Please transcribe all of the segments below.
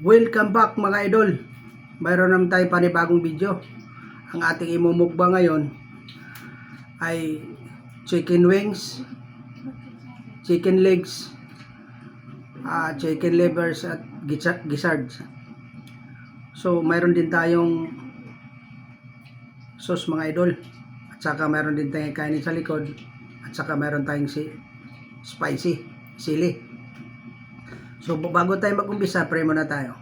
Welcome back mga idol. Mayroon naman tayo panibagong video. Ang ating imumukbang ngayon ay chicken wings, chicken legs, chicken livers at gizzards. So mayroon din tayong sauce mga idol. At saka mayroon din tayong kainin sa likod. At saka mayroon tayong spicy sili. So bago tayo mag-umpisa, pray muna tayo.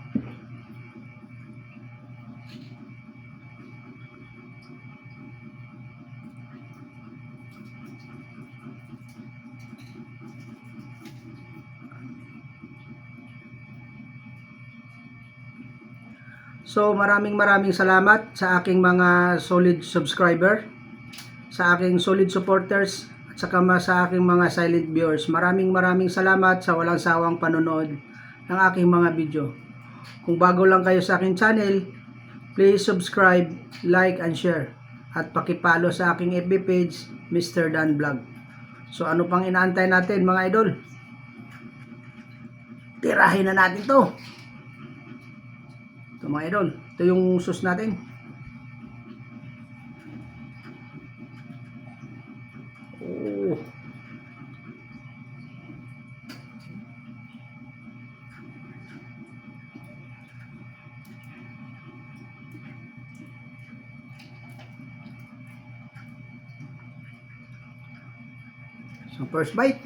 So maraming salamat sa aking mga solid subscriber, sa aking solid supporters, at saka sa aking mga silent viewers. Maraming salamat sa walang sawang panonood ng aking mga video. Kung bago lang kayo sa aking channel, please subscribe, like, and share. At pakipalo sa aking FB page, Mr. Dan Vlog. So ano pang inaantay natin mga idol? Tirahin na natin to. Ito mga idol, ito yung sauce natin. Oh. So first bite.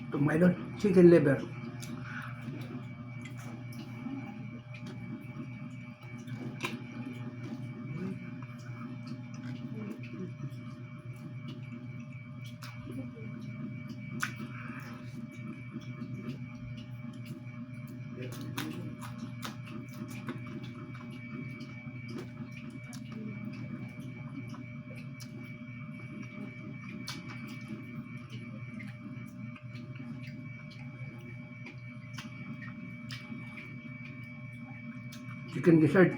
Ito mga idol, chicken liver. Chicken gizzard.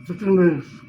15 minutes.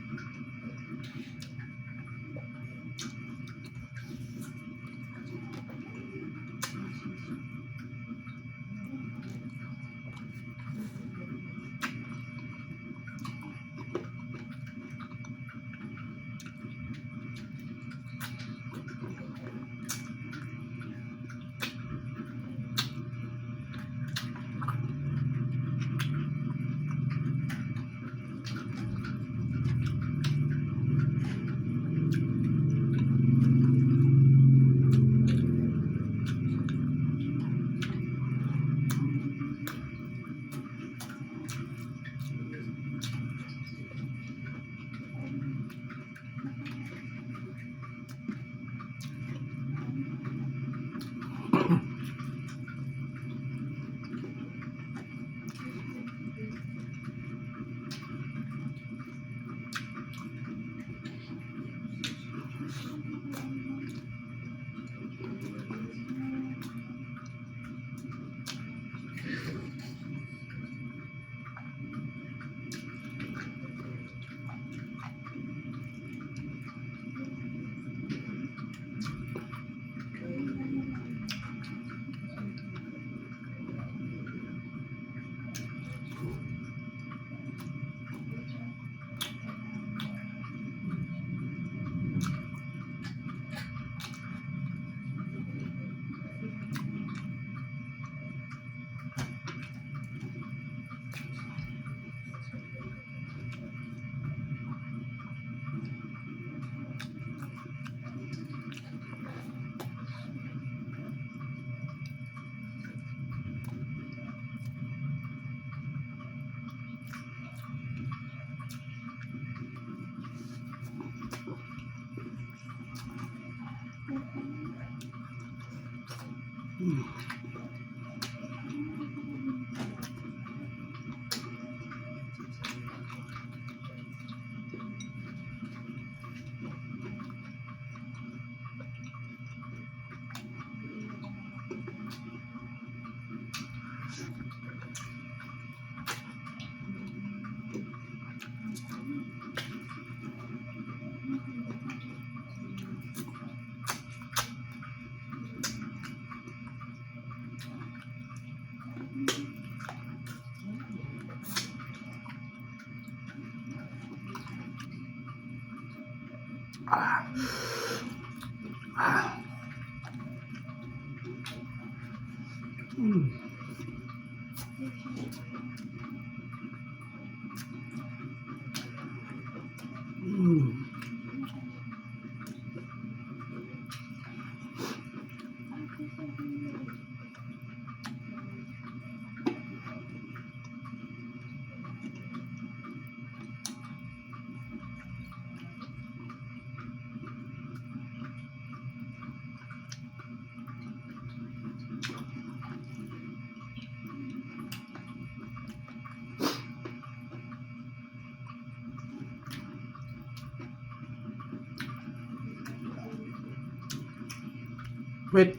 Wait.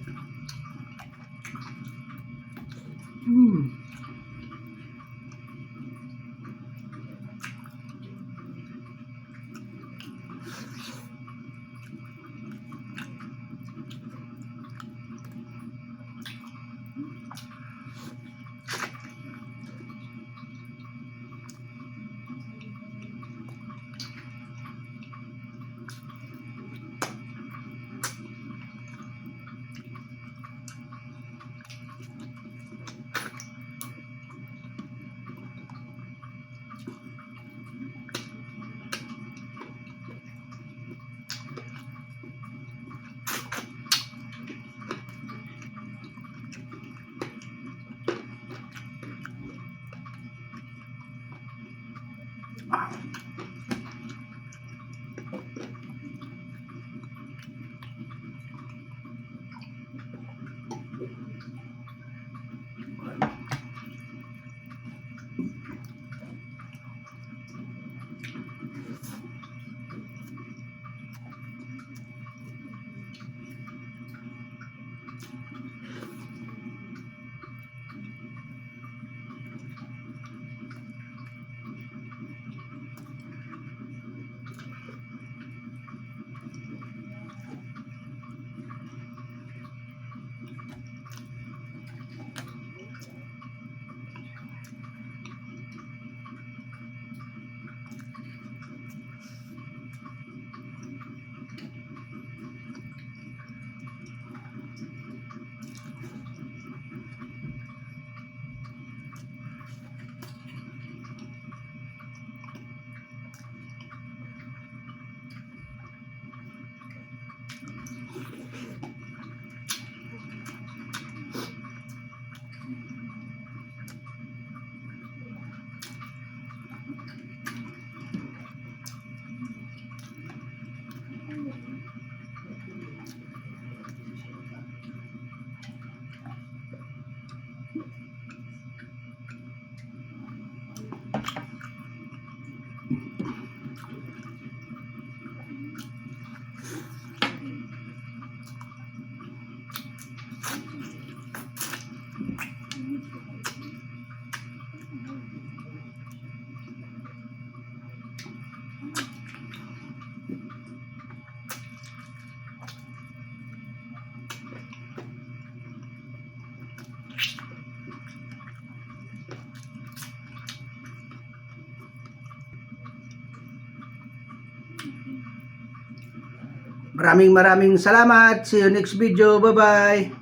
Maraming salamat. See you next video. Bye-bye.